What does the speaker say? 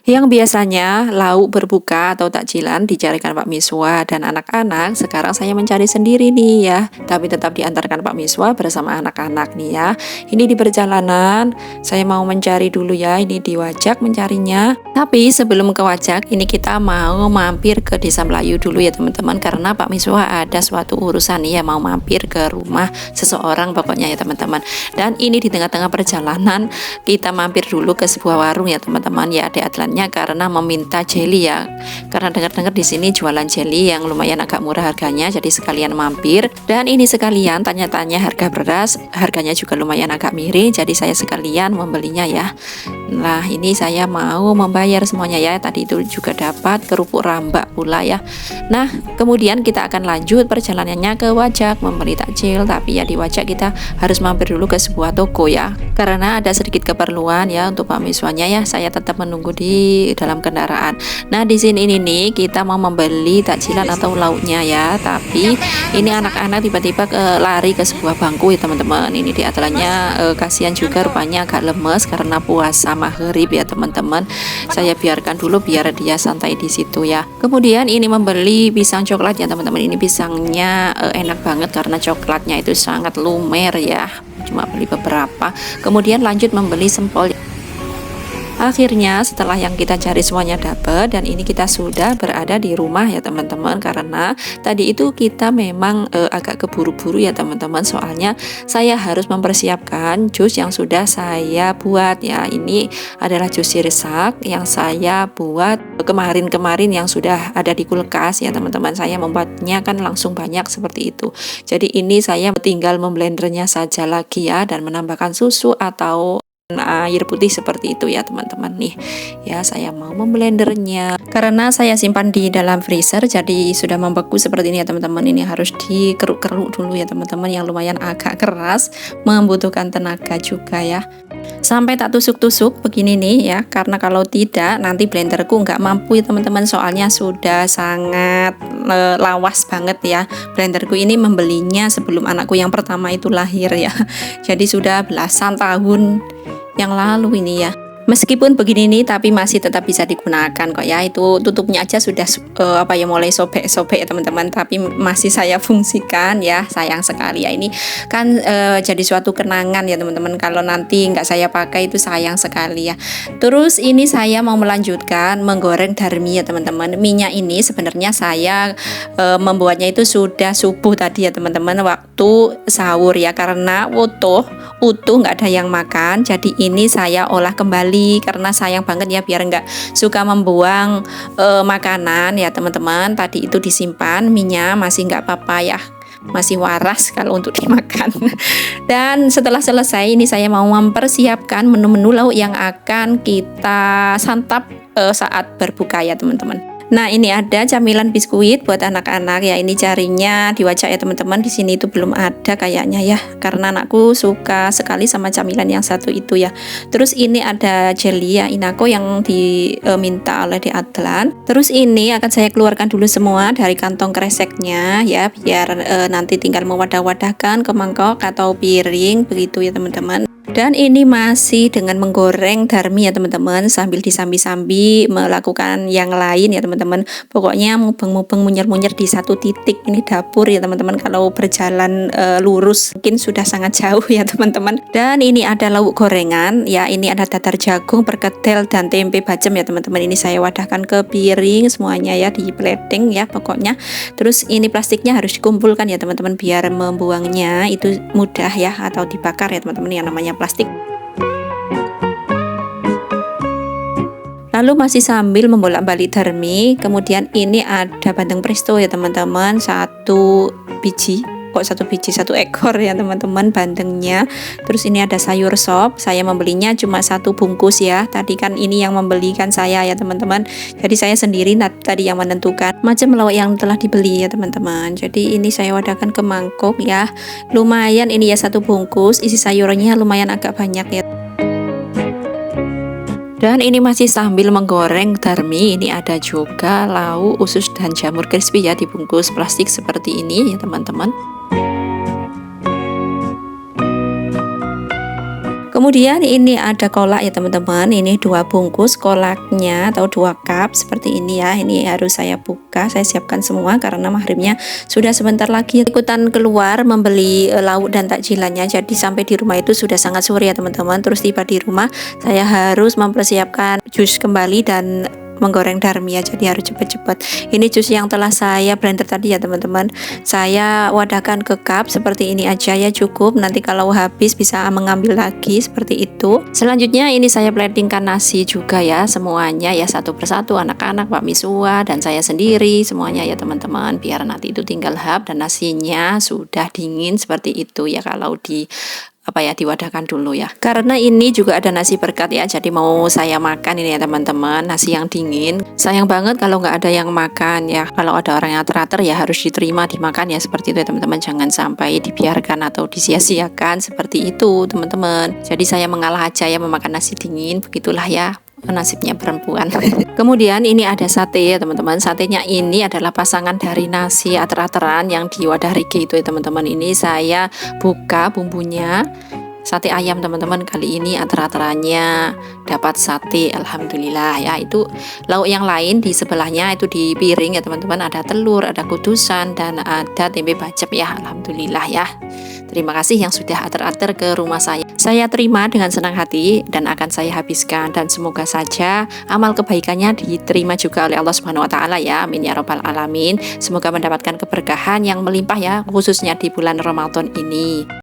Yang biasanya lauk berbuka atau takjilan dicarikan Pak Miswa dan anak-anak, sekarang saya mencari sendiri nih ya. Tapi tetap diantarkan Pak Miswa bersama anak-anak nih ya. Ini di perjalanan, saya mau mencari dulu ya, ini di Wajak mencarinya. Tapi sebelum ke Wajak, ini kita mau mampir ke Desa Melayu dulu ya teman-teman. Karena Pak Miswa ada suatu urusan nih ya, mau mampir ke rumah seseorang pokoknya ya teman-teman. Dan ini di tengah-tengah perjalanan, kita mampir dulu ke sebuah warung ya teman-teman ya, ada atlannya karena meminta jelly ya, karena dengar-dengar di sini jualan jelly yang lumayan agak murah harganya, jadi sekalian mampir. Dan ini sekalian tanya-tanya harga beras, harganya juga lumayan agak miring, jadi saya sekalian membelinya ya. Nah ini saya mau membayar semuanya ya, tadi itu juga dapat kerupuk rambak pula ya. Nah kemudian kita akan lanjut perjalanannya ke Wajak membeli takjil, tapi ya di Wajak kita harus mampir dulu ke sebuah toko ya, karena ada sedikit keperluan ya untuk Pak Miswanya ya. Saya tetap menunggu di dalam kendaraan. Nah di sini ini nih kita mau membeli takjilan atau lauknya ya, tapi ini anak-anak tiba-tiba lari ke sebuah bangku ya teman-teman. Ini di atalanya kasihan juga, rupanya agak lemes karena puasa maghrib ya teman-teman. Saya biarkan dulu biar dia santai di situ ya. Kemudian ini membeli pisang coklat ya teman-teman. Ini pisangnya enak banget karena coklatnya itu sangat lumer ya. Cuma beli beberapa. Kemudian lanjut membeli sempol. Akhirnya setelah yang kita cari semuanya dapat, dan ini kita sudah berada di rumah ya teman-teman, karena tadi itu kita memang agak keburu-buru ya teman-teman, soalnya saya harus mempersiapkan jus yang sudah saya buat ya. Ini adalah jus sirsak yang saya buat kemarin-kemarin yang sudah ada di kulkas ya teman-teman. Saya membuatnya kan langsung banyak seperti itu, jadi ini saya tinggal memblendernya saja lagi ya, dan menambahkan susu atau air putih seperti itu ya teman-teman. Nih ya, saya mau memblendernya karena saya simpan di dalam freezer, jadi sudah membeku seperti ini ya teman-teman. Ini harus dikeruk-keruk dulu ya teman-teman, yang lumayan agak keras, membutuhkan tenaga juga ya, sampai tak tusuk-tusuk begini nih ya, karena kalau tidak nanti blenderku nggak mampu ya teman-teman, soalnya sudah sangat lawas banget ya. Blenderku ini membelinya sebelum anakku yang pertama itu lahir ya, jadi sudah belasan tahun yang lalu ini ya. Meskipun begini nih, tapi masih tetap bisa digunakan kok ya. Itu tutupnya aja sudah mulai sobek-sobek ya teman-teman, tapi masih saya fungsikan ya. Sayang sekali ya, ini kan jadi suatu kenangan ya teman-teman. Kalau nanti nggak saya pakai itu sayang sekali ya. Terus ini saya mau melanjutkan menggoreng darmi ya teman-teman. Minyak ini sebenarnya saya membuatnya itu sudah subuh tadi ya teman-teman, waktu sahur ya, karena utuh nggak ada yang makan. Jadi ini saya olah kembali karena sayang banget ya, biar nggak suka membuang makanan ya teman-teman. Tadi itu disimpan minyak masih nggak apa-apa ya, masih waras kalau untuk dimakan. Dan setelah selesai ini saya mau mempersiapkan menu-menu lauk yang akan kita santap saat berbuka ya teman-teman. Nah ini ada camilan biskuit buat anak-anak ya, ini carinya di Wajak ya teman-teman. Di sini itu belum ada kayaknya ya, karena anakku suka sekali sama camilan yang satu itu ya. Terus ini ada jelly ya Inako yang diminta oleh Dek Adlan. Terus ini akan saya keluarkan dulu semua dari kantong kreseknya ya, biar nanti tinggal mewadah-wadahkan ke mangkok atau piring begitu ya teman-teman. Dan ini masih dengan menggoreng darmi ya teman-teman, sambil disambi-sambi melakukan yang lain ya teman-teman. Pokoknya mubeng-mubeng, munyer-munyer di satu titik. Ini dapur ya teman-teman, kalau berjalan lurus mungkin sudah sangat jauh ya teman-teman. Dan ini ada lauk gorengan ya, ini ada dadar jagung, perkedel, dan tempe bacem ya teman-teman. Ini saya wadahkan ke piring semuanya ya, di plating ya pokoknya. Terus ini plastiknya harus dikumpulkan ya teman-teman, biar membuangnya itu mudah ya, atau dibakar ya teman-teman, yang namanya plastik. Lalu masih sambil membolak-balik darmi, kemudian ini ada bandeng presto ya teman-teman, satu biji, kok satu ekor ya teman-teman bandengnya. Terus ini ada sayur sop, saya membelinya cuma satu bungkus ya, tadi kan ini yang membelikan saya ya teman-teman, jadi saya sendiri tadi yang menentukan macam lauk yang telah dibeli ya teman-teman. Jadi ini saya wadahkan ke mangkok ya, lumayan ini ya satu bungkus, isi sayurnya lumayan agak banyak ya. Dan ini masih sambil menggoreng darmi, ini ada juga lauk usus dan jamur crispy ya, dibungkus plastik seperti ini ya teman-teman. Kemudian ini ada kolak ya teman-teman. Ini 2 bungkus kolaknya atau 2 cup seperti ini ya. Ini harus saya buka, saya siapkan semua karena maghribnya sudah sebentar lagi. Ikutan keluar membeli lauk dan takjilannya. Jadi sampai di rumah itu sudah sangat sore ya teman-teman. Terus tiba di rumah saya harus mempersiapkan jus kembali dan menggoreng darmia, jadi harus cepat-cepat. Ini jus yang telah saya blender tadi ya teman-teman. Saya wadahkan ke cup seperti ini aja ya, cukup. Nanti kalau habis bisa mengambil lagi seperti itu. Selanjutnya ini saya platingkan nasi juga ya, semuanya ya satu persatu, anak-anak, Pak Miswa dan saya sendiri semuanya ya teman-teman, biar nanti itu tinggal hap dan nasinya sudah dingin seperti itu ya kalau di diwadahkan dulu ya, karena ini juga ada nasi berkat ya, jadi mau saya makan ini ya teman-teman, nasi yang dingin. Sayang banget kalau nggak ada yang makan ya, kalau ada orang yang teratur ya harus diterima dimakan ya, seperti itu ya teman-teman, jangan sampai dibiarkan atau disia-siakan seperti itu teman-teman. Jadi saya mengalah aja ya memakan nasi dingin, begitulah ya nasibnya perempuan. Kemudian ini ada sate ya teman-teman. Satenya ini adalah pasangan dari nasi ater-ateran yang di wadah rige itu ya teman-teman. Ini saya buka bumbunya. Sate ayam teman-teman, kali ini ater-aterannya dapat sate, alhamdulillah ya. Itu lauk yang lain di sebelahnya itu di piring ya teman-teman, ada telur, ada kudusan dan ada tempe bacem ya, alhamdulillah ya. Terima kasih yang sudah ater-ater ke rumah saya. Saya terima dengan senang hati dan akan saya habiskan, dan semoga saja amal kebaikannya diterima juga oleh Allah Subhanahu wa taala ya. Amin ya rabbal alamin. Semoga mendapatkan keberkahan yang melimpah ya, khususnya di bulan Ramadan ini.